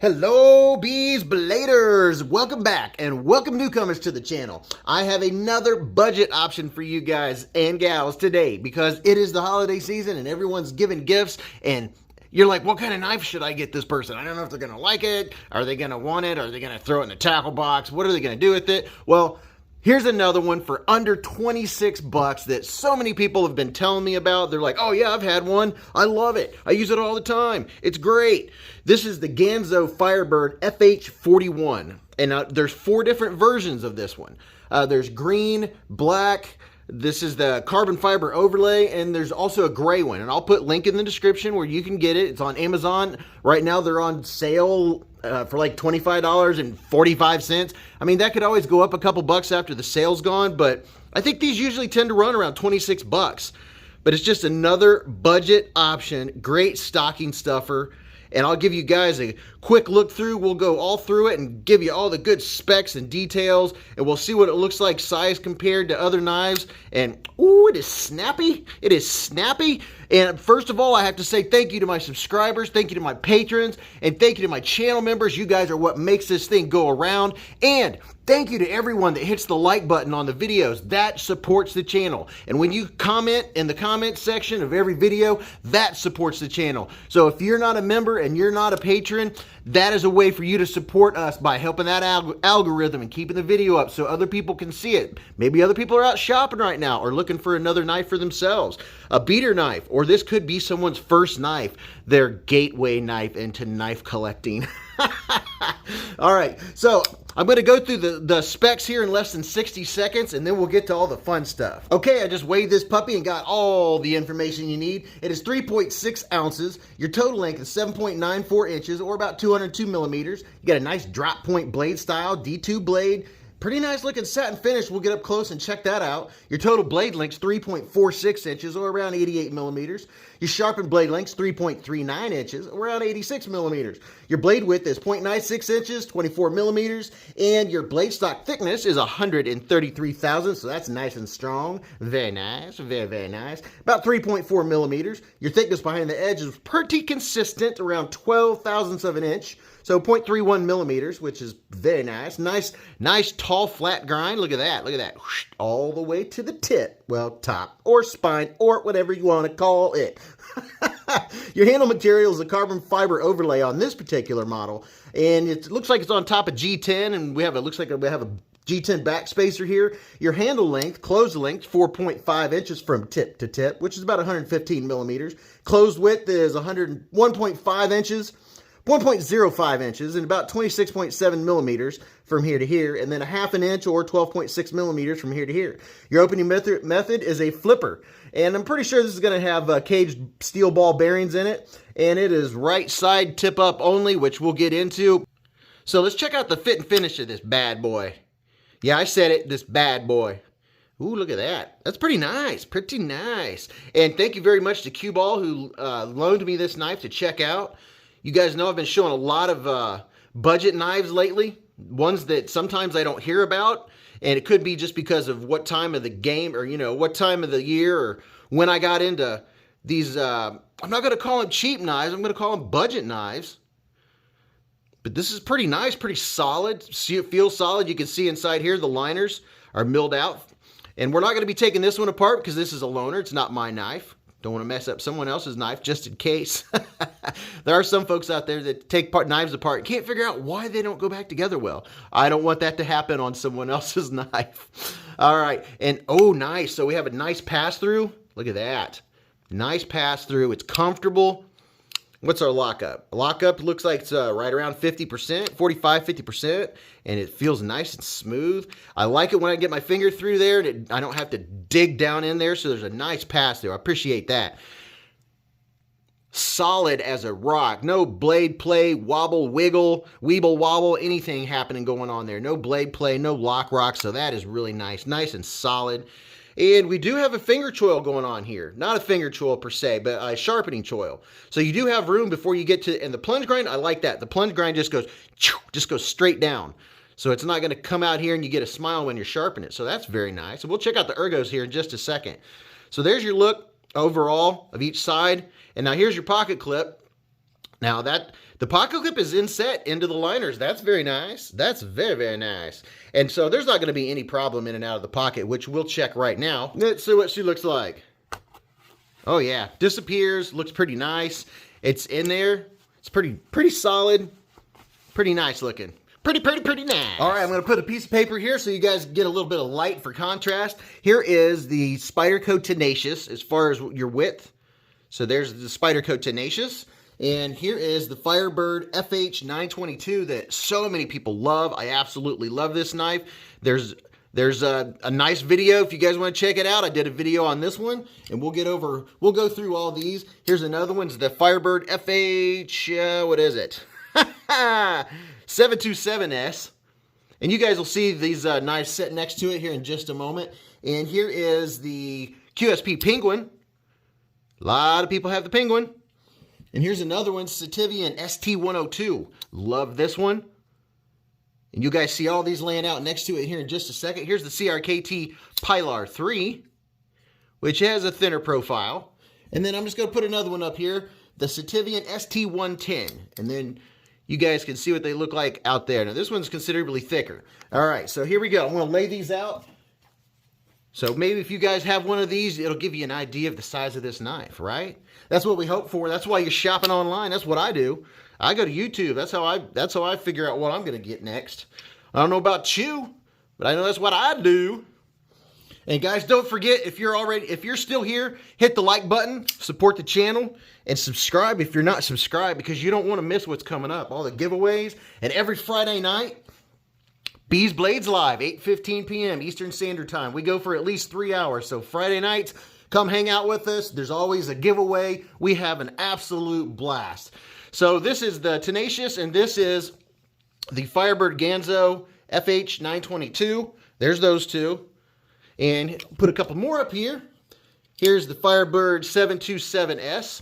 Hello, Beez Bladers! Welcome back and welcome newcomers to the channel. I have another budget option for you guys and gals today because it is the holiday season and everyone's giving gifts and you're like, what kind of knife should I get this person? I don't know if they're going to like it. Are they going to want it? Are they going to throw it in a tackle box? What are they going to do with it? Well, here's another one for under 26 bucks that so many people have been telling me about. They're like, oh yeah, I've had one. I love it. I use it all the time. It's great. This is the Ganzo Firebird FH41. And there's 4 different versions of this one. There's green, black, this is the carbon fiber overlay, and there's also a gray one. And I'll put link in the description where you can get it. It's on Amazon. Right now they're on sale for like $25.45. I mean, that could always go up a couple bucks after the sale's gone, but I think these usually tend to run around 26 bucks. But it's just another budget option, great stocking stuffer. And I'll give you guys a quick look through. We'll go all through it and give you all the good specs and details. And we'll see what it looks like size compared to other knives. And, ooh, it is snappy. It is snappy. And first of all, I have to say thank you to my subscribers. Thank you to my patrons. And thank you to my channel members. You guys are what makes this thing go around. And thank you to everyone that hits the like button on the videos. That supports the channel. And when you comment in the comment section of every video, that supports the channel. So if you're not a member and you're not a patron, that is a way for you to support us by helping that algorithm and keeping the video up so other people can see it. Maybe other people are out shopping right now or looking for another knife for themselves. A beater knife, or this could be someone's first knife, their gateway knife into knife collecting. All right, so I'm going to go through the specs here in less than 60 seconds, and then we'll get to all the fun stuff. Okay, I just weighed this puppy and got all the information you need. It is 3.6 ounces. Your total length is 7.94 inches, or about 202 millimeters. You got a nice drop point blade style, D2 blade. Pretty nice looking satin finish. We'll get up close and check that out. Your total blade length's 3.46 inches, or around 88 millimeters. Your sharpened blade length's 3.39 inches, or around 86 millimeters. Your blade width is 0.96 inches, 24 millimeters. And your blade stock thickness is 133 thousandths, so that's nice and strong. Very nice, very, very nice. About 3.4 millimeters. Your thickness behind the edge is pretty consistent, around 12 thousandths of an inch. So 0.31 millimeters, which is very nice. Nice tall flat grind. Look at that. Look at that. All the way to the tip. Well, top or spine or whatever you want to call it. Your handle material is a carbon fiber overlay on this particular model. And it looks like it's on top of G10. And looks like we have a G10 backspacer here. Your handle length, closed length, 4.5 inches from tip to tip, which is about 115 millimeters. Closed width is 1.5 inches. 1.05 inches and about 26.7 millimeters from here to here, and then a half an inch or 12.6 millimeters from here to here. Your opening method is a flipper, and I'm pretty sure this is going to have caged steel ball bearings in it, and it is right side tip up only, which we'll get into. So let's check out the fit and finish of this bad boy. Yeah, I said it, this bad boy. Ooh, look at that. That's pretty nice, pretty nice. And thank you very much to Cue Ball who loaned me this knife to check out. You guys know I've been showing a lot of budget knives lately, ones that sometimes I don't hear about, and it could be just because of what time of the game or, what time of the year or when I got into these, I'm not going to call them cheap knives, I'm going to call them budget knives. But this is pretty nice, pretty solid. See, it feels solid. You can see inside here the liners are milled out. And we're not going to be taking this one apart because this is a loaner. It's not my knife. Don't want to mess up someone else's knife just in case. There are some folks out there that take knives apart and can't figure out why they don't go back together well. I don't want that to happen on someone else's knife. All right. And oh, nice. So we have a nice pass-through. Look at that. Nice pass-through. It's comfortable. What's our lockup? Lockup looks like it's right around 50%, 45, 50%, and it feels nice and smooth. I like it when I get my finger through there and I don't have to dig down in there, so there's a nice pass through. I appreciate that. Solid as a rock. No blade play, wobble, wiggle, weeble, wobble, anything happening going on there. No blade play, no lock rock, so that is really nice. Nice and solid. And we do have a finger choil going on here. Not a finger choil per se, but a sharpening choil. So you do have room before you get to, and the plunge grind, I like that. The plunge grind just goes straight down. So it's not going to come out here and you get a smile when you're sharpening it. So that's very nice. And we'll check out the Ergos here in just a second. So there's your look overall of each side. And now here's your pocket clip. Now the pocket clip is inset into the liners. That's very nice. That's very, very nice. And so there's not going to be any problem in and out of the pocket, which we'll check right now. Let's see what she looks like. Oh yeah, disappears, looks pretty nice. It's in there. It's pretty solid, pretty nice looking. Pretty nice. All right, I'm going to put a piece of paper here so you guys get a little bit of light for contrast. Here is the Spyderco Tenacious as far as your width. So there's the Spyderco Tenacious. And here is the Firebird FH922 that so many people love. I absolutely love this knife. There's a nice video if you guys want to check it out. I did a video on this one, and we'll go through all these. Here's another one. It's the Firebird FH, what is it? 727S. And you guys will see these knives set next to it here in just a moment. And here is the QSP Penguin. A lot of people have the Penguin. And here's another one, Sitivien ST102. Love this one. And you guys see all these laying out next to it here in just a second. Here's the CRKT Pilar 3, which has a thinner profile. And then I'm just going to put another one up here, the Sitivien ST110. And then you guys can see what they look like out there. Now this one's considerably thicker. All right, so here we go. I'm going to lay these out. So maybe if you guys have one of these, it'll give you an idea of the size of this knife, right? That's what we hope for. That's why you're shopping online. That's what I do. I go to YouTube. That's how I figure out what I'm going to get next. I don't know about you, but I know that's what I do. And guys, don't forget, if you're still here, hit the like button, support the channel, and subscribe if you're not subscribed, because you don't want to miss what's coming up. All the giveaways, and every Friday night, Beez Blades Live, 8:15 p.m. Eastern Standard Time. We go for at least 3 hours. So Friday nights, come hang out with us. There's always a giveaway. We have an absolute blast. So this is the Tenacious, and this is the Firebird Ganzo FH922. There's those two. And put a couple more up here. Here's the Firebird 727S.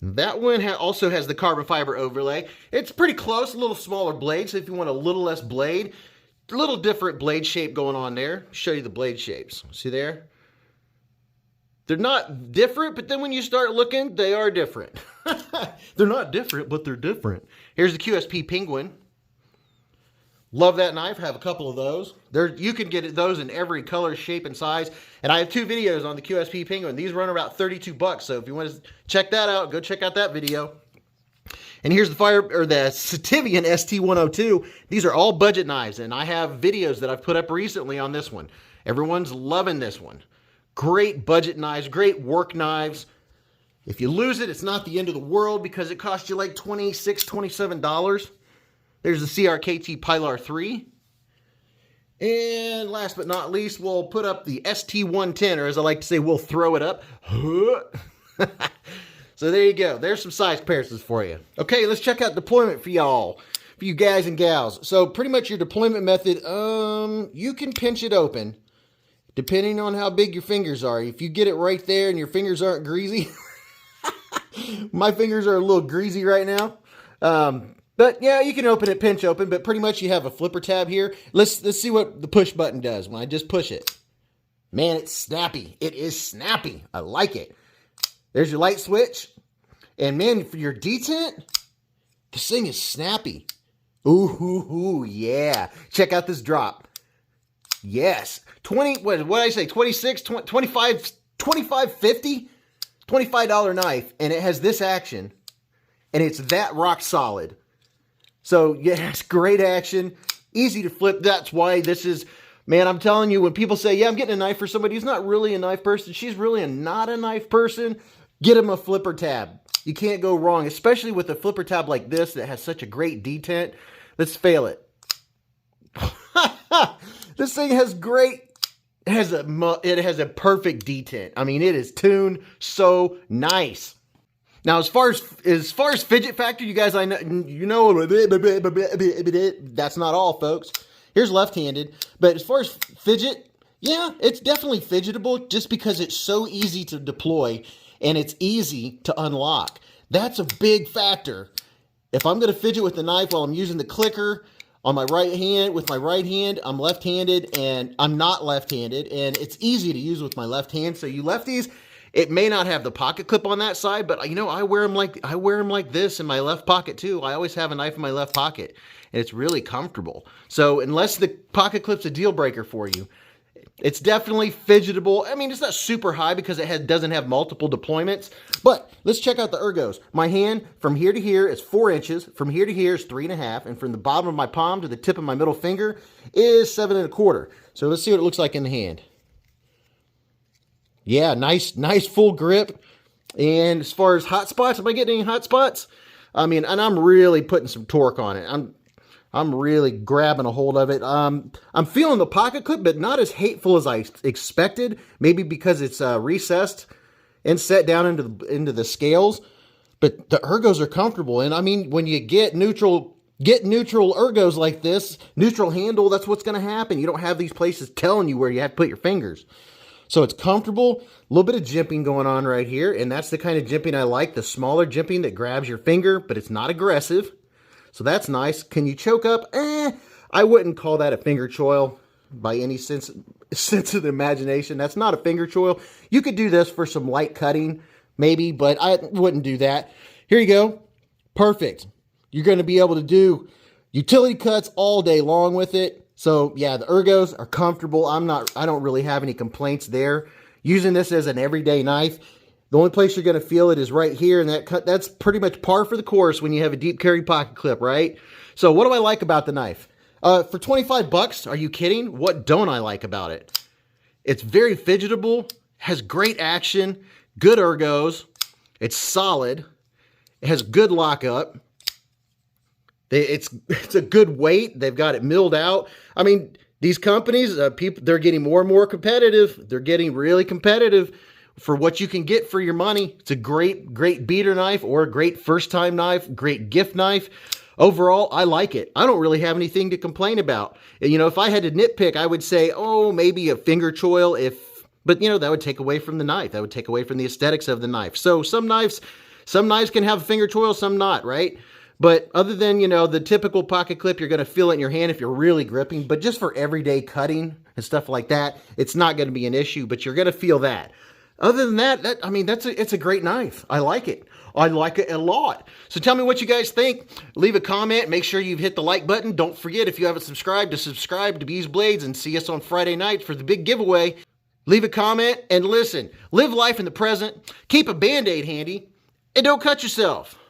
That one also has the carbon fiber overlay. It's pretty close, a little smaller blade, so if you want a little less blade, a little different blade shape going on there. Show you the blade shapes. See there? They're not different, but then when you start looking, they are different. They're not different, but they're different. Here's the QSP Penguin. Love that knife. Have a couple of those. You can get those in every color, shape, and size. And I have 2 videos on the QSP Penguin. These run about $32. So if you want to check that out, go check out that video. And here's the Sitivien ST102. These are all budget knives, and I have videos that I've put up recently on this one. Everyone's loving this one. Great budget knives, great work knives. If you lose it, it's not the end of the world because it costs you like $26, $27. There's the CRKT Pilar 3. And last but not least, we'll put up the ST110, or as I like to say, we'll throw it up. So there you go. There's some size comparisons for you. Okay, let's check out deployment for y'all, for you guys and gals. So pretty much your deployment method, you can pinch it open depending on how big your fingers are. If you get it right there and your fingers aren't greasy, my fingers are a little greasy right now. But yeah, you can open it, pinch open, but pretty much you have a flipper tab here. Let's see what the push button does when I just push it. Man, it's snappy. It is snappy. I like it. There's your light switch. And man, for your detent, this thing is snappy. Ooh, yeah. Check out this drop. Yes. What did I say? 26, 25, 25.50? $25 knife, and it has this action, and it's that rock solid. So yeah, it's great action, easy to flip. That's why this is, man, I'm telling you, when people say, yeah, I'm getting a knife for somebody who's not really a knife person, she's really not a knife person, get them a flipper tab. You can't go wrong, especially with a flipper tab like this that has such a great detent. Let's fail it. This thing has great, it has a perfect detent. I mean, it is tuned so nice. Now, as far as fidget factor, you guys, I know, you know, that's not all, folks. Here's left-handed, but as far as fidget, yeah, it's definitely fidgetable just because it's so easy to deploy and it's easy to unlock. That's a big factor. If I'm going to fidget with the knife while I'm using the clicker on my right hand, with my right hand, I'm left-handed and I'm not left-handed, and it's easy to use with my left hand. So you lefties, It may not have the pocket clip on that side, but you know, I wear them like this in my left pocket too. I always have a knife in my left pocket, and it's really comfortable. So unless the pocket clip's a deal breaker for you, it's definitely fidgetable. I mean, it's not super high because it doesn't have multiple deployments, but let's check out the Ergos. My hand from here to here is 4 inches, from here to here is 3.5, and from the bottom of my palm to the tip of my middle finger is 7.25. So let's see what it looks like in the hand. Yeah, nice full grip. And as far as hot spots, am I getting any hot spots? I mean, and I'm really putting some torque on it. I'm really grabbing a hold of it. I'm feeling the pocket clip, but not as hateful as I expected. Maybe because it's recessed and set down into the scales. But the Ergos are comfortable. And I mean, when you get neutral Ergos like this, neutral handle, that's what's going to happen. You don't have these places telling you where you have to put your fingers. So it's comfortable, a little bit of jimping going on right here, and that's the kind of jimping I like, the smaller jimping that grabs your finger, but it's not aggressive. So that's nice. Can you choke up? I wouldn't call that a finger choil by any sense of the imagination. That's not a finger choil. You could do this for some light cutting, maybe, but I wouldn't do that. Here you go. Perfect. You're going to be able to do utility cuts all day long with it. So yeah, the Ergos are comfortable. I don't really have any complaints there. Using this as an everyday knife, the only place you're going to feel it is right here, and that's pretty much par for the course when you have a deep carry pocket clip, right? So what do I like about the knife? For 25 bucks, are you kidding? What don't I like about it? It's very fidgetable, has great action, good Ergos, it's solid, it has good lockup. It's a good weight. They've got it milled out. I mean, these companies, they're getting more and more competitive. They're getting really competitive for what you can get for your money. It's a great beater knife or a great first-time knife, great gift knife. Overall, I like it. I don't really have anything to complain about. You know, if I had to nitpick, I would say, oh, maybe a finger choil, but you know, that would take away from the knife. That would take away from the aesthetics of the knife. So some knives can have a finger choil, some not, right? But other than, you know, the typical pocket clip, you're going to feel it in your hand if you're really gripping. But just for everyday cutting and stuff like that, it's not going to be an issue, but you're going to feel that. Other than that, I mean, it's a great knife. I like it. I like it a lot. So tell me what you guys think. Leave a comment. Make sure you've hit the like button. Don't forget, if you haven't subscribed, to subscribe to Beez Blades and see us on Friday night for the big giveaway. Leave a comment and listen. Live life in the present. Keep a Band-Aid handy and don't cut yourself.